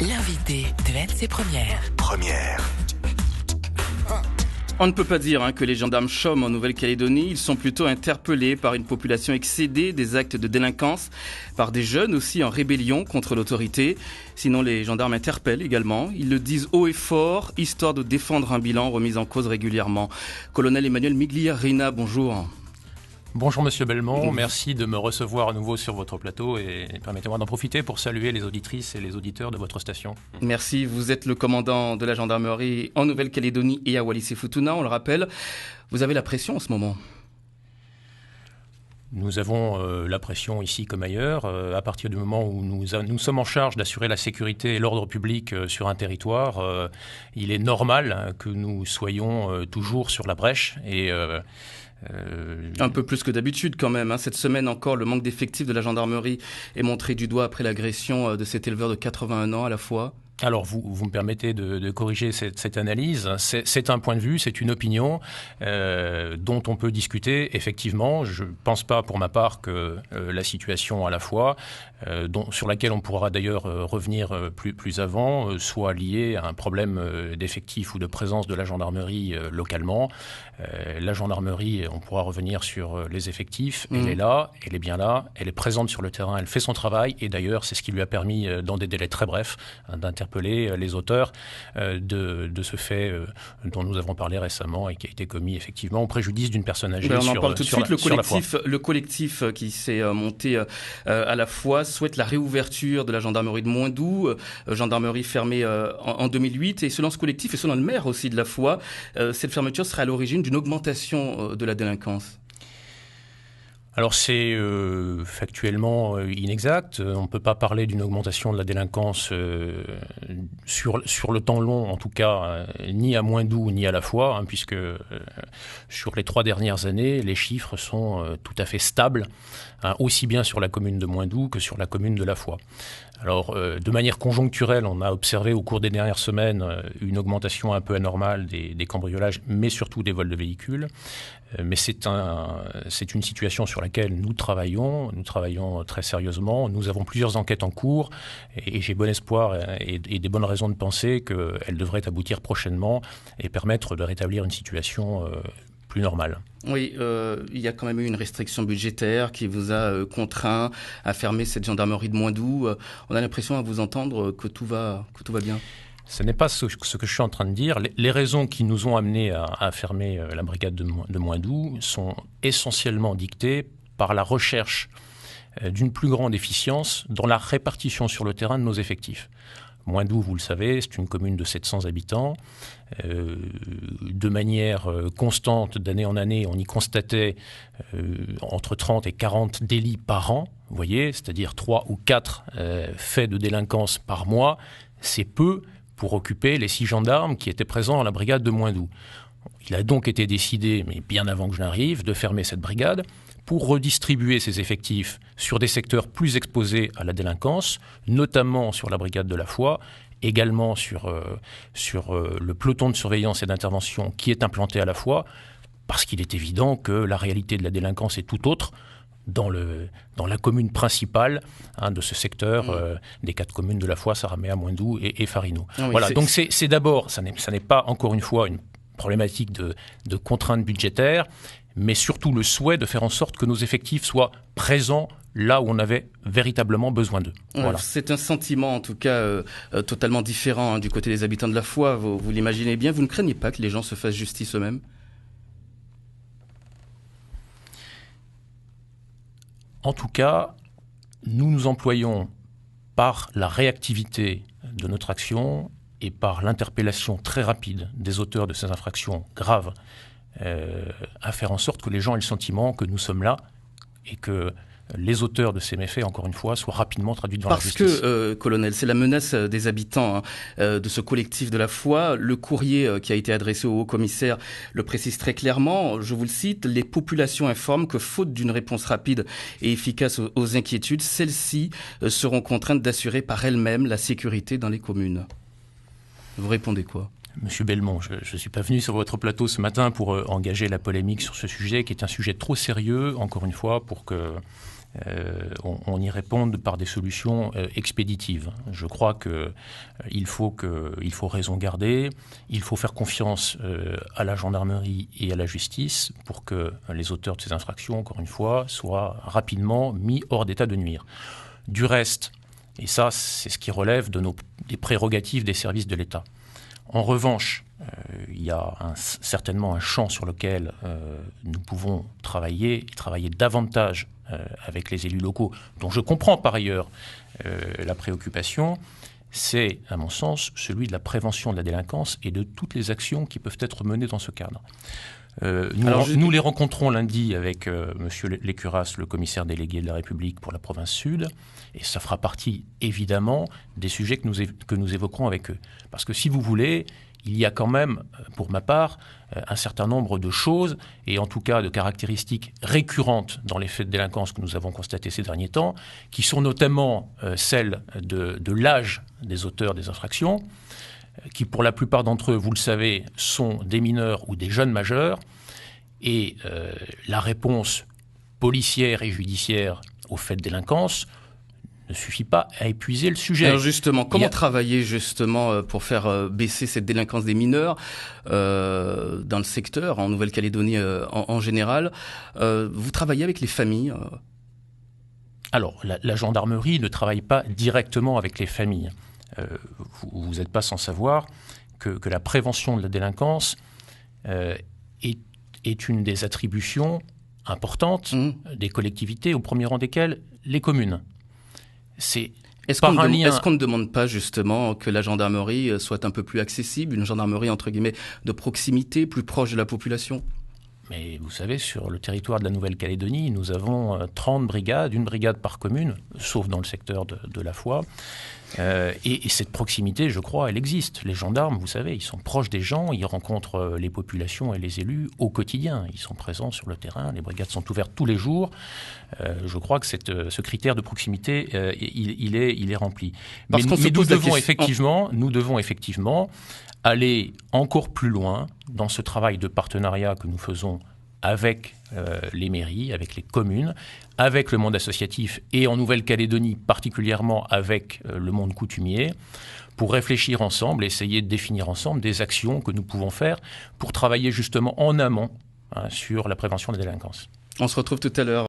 L'invité de LC Première. On ne peut pas dire que les gendarmes chôment en Nouvelle-Calédonie. Ils sont plutôt interpellés par une population excédée des actes de délinquance, par des jeunes aussi en rébellion contre l'autorité. Sinon, les gendarmes interpellent également. Ils le disent haut et fort, histoire de défendre un bilan remis en cause régulièrement. Colonel Emmanuel Migliarina, bonjour. Bonjour Monsieur Belmont, merci de me recevoir à nouveau sur votre plateau et permettez-moi d'en profiter pour saluer les auditrices et les auditeurs de votre station. Merci, vous êtes le commandant de la gendarmerie en Nouvelle-Calédonie et à Wallis-et-Futuna, on le rappelle. Vous avez la pression en ce moment? Nous avons la pression ici comme ailleurs. À partir du moment où nous sommes en charge d'assurer la sécurité et l'ordre public sur un territoire, il est normal que nous soyons toujours sur la brèche et... Un peu plus que d'habitude quand même. Cette semaine encore, le manque d'effectifs de la gendarmerie est montré du doigt après l'agression de cet éleveur de 81 ans à la fois. Alors, vous me permettez de corriger cette analyse. C'est un point de vue, c'est une opinion dont on peut discuter. Effectivement, je ne pense pas pour ma part que la situation à la fois, sur laquelle on pourra d'ailleurs revenir plus avant, soit liée à un problème d'effectif ou de présence de la gendarmerie localement. La gendarmerie, on pourra revenir sur les effectifs. Elle est là, elle est bien là, elle est présente sur le terrain, elle fait son travail. Et d'ailleurs, c'est ce qui lui a permis, dans des délais très brefs, d'interpeller les auteurs de ce fait dont nous avons parlé récemment et qui a été commis effectivement au préjudice d'une personne âgée. On en parle tout de suite. Le collectif qui s'est monté à la fois souhaite la réouverture de la gendarmerie de Moindou, gendarmerie fermée en 2008. Et selon ce collectif et selon le maire aussi de la foi, cette fermeture serait à l'origine d'une augmentation de la délinquance. Alors c'est factuellement inexact. On ne peut pas parler d'une augmentation de la délinquance sur le temps long, en tout cas, ni à Moindou ni à la fois, puisque sur les 3 dernières années, les chiffres sont tout à fait stables, aussi bien sur la commune de Moindou que sur la commune de la foi. Alors, de manière conjoncturelle, on a observé au cours des dernières semaines une augmentation un peu anormale des cambriolages, mais surtout des vols de véhicules. Mais c'est une situation sur laquelle nous travaillons très sérieusement. Nous avons plusieurs enquêtes en cours et j'ai bon espoir et des bonnes raisons de penser qu'elles devraient aboutir prochainement et permettre de rétablir une situation plus normale. Oui, il y a quand même eu une restriction budgétaire qui vous a contraint à fermer cette gendarmerie de Moindou. On a l'impression à vous entendre que tout va bien. Ce n'est pas ce que je suis en train de dire. Les raisons qui nous ont amenés à fermer la brigade de Moindou sont essentiellement dictées par la recherche d'une plus grande efficience dans la répartition sur le terrain de nos effectifs. Moindou, vous le savez, c'est une commune de 700 habitants. De manière constante, d'année en année, on y constatait entre 30 et 40 délits par an, vous voyez, c'est-à-dire 3 ou 4 faits de délinquance par mois. C'est peu pour occuper les 6 gendarmes qui étaient présents à la brigade de Moindou. Il a donc été décidé, mais bien avant que je n'arrive, de fermer cette brigade pour redistribuer ses effectifs sur des secteurs plus exposés à la délinquance, notamment sur la brigade de la foi, également sur le peloton de surveillance et d'intervention qui est implanté à la fois, parce qu'il est évident que la réalité de la délinquance est tout autre dans la commune principale de ce secteur des 4 communes de la foi, Saramea, Moindou et Farino. Ah oui, voilà, donc c'est d'abord, ça n'est pas encore une fois une problématique de contraintes budgétaires, mais surtout le souhait de faire en sorte que nos effectifs soient présents là où on avait véritablement besoin d'eux. Voilà. C'est un sentiment en tout cas totalement différent du côté des habitants de la foi, vous l'imaginez bien. Vous ne craignez pas que les gens se fassent justice eux-mêmes ? En tout cas, nous nous employons par la réactivité de notre action et par l'interpellation très rapide des auteurs de ces infractions graves à faire en sorte que les gens aient le sentiment que nous sommes là et que les auteurs de ces méfaits, encore une fois, soient rapidement traduits devant la justice. Parce que, colonel, c'est la menace des habitants de ce collectif de la foi. Le courrier qui a été adressé au haut-commissaire le précise très clairement. Je vous le cite, les populations informent que, faute d'une réponse rapide et efficace aux inquiétudes, celles-ci seront contraintes d'assurer par elles-mêmes la sécurité dans les communes. Vous répondez quoi ? Monsieur Belmont, je ne suis pas venu sur votre plateau ce matin pour engager la polémique sur ce sujet qui est un sujet trop sérieux, encore une fois, pour que on y réponde par des solutions expéditives. Je crois qu'il faut raison garder, il faut faire confiance à la gendarmerie et à la justice pour que les auteurs de ces infractions, encore une fois, soient rapidement mis hors d'état de nuire. Du reste, et ça c'est ce qui relève des prérogatives des services de l'État. En revanche, il y a certainement un champ sur lequel nous pouvons travailler davantage avec les élus locaux, dont je comprends par ailleurs la préoccupation, c'est, à mon sens, celui de la prévention de la délinquance et de toutes les actions qui peuvent être menées dans ce cadre. Nous les rencontrons lundi avec M. Lécuras, le commissaire délégué de la République pour la province Sud, et ça fera partie évidemment des sujets que nous évoquerons avec eux. Parce que si vous voulez, il y a quand même, pour ma part, un certain nombre de choses, et en tout cas de caractéristiques récurrentes dans les faits de délinquance que nous avons constatés ces derniers temps, qui sont notamment celles de l'âge des auteurs des infractions, qui pour la plupart d'entre eux, vous le savez, sont des mineurs ou des jeunes majeurs, et la réponse policière et judiciaire aux faits de délinquance ne suffit pas à épuiser le sujet. Alors justement, comment travailler justement pour faire baisser cette délinquance des mineurs dans le secteur, en Nouvelle-Calédonie en général? Vous travaillez avec les familles? Alors, la gendarmerie ne travaille pas directement avec les familles. Vous n'êtes pas sans savoir que la prévention de la délinquance est une des attributions importantes des collectivités, au premier rang desquelles les communes. Est-ce qu'on ne demande pas justement que la gendarmerie soit un peu plus accessible, une gendarmerie entre guillemets de proximité, plus proche de la population? Mais vous savez, sur le territoire de la Nouvelle-Calédonie, nous avons 30 brigades, une brigade par commune, sauf dans le secteur de la Foix. Et cette proximité, je crois, elle existe. Les gendarmes, vous savez, ils sont proches des gens, ils rencontrent les populations et les élus au quotidien. Ils sont présents sur le terrain, les brigades sont ouvertes tous les jours. Je crois que ce critère de proximité, il est rempli. Mais nous devons effectivement aller encore plus loin dans ce travail de partenariat que nous faisons avec les mairies, avec les communes, avec le monde associatif et en Nouvelle-Calédonie particulièrement avec le monde coutumier, pour réfléchir ensemble, essayer de définir ensemble des actions que nous pouvons faire pour travailler justement en amont sur la prévention de la délinquance. On se retrouve tout à l'heure.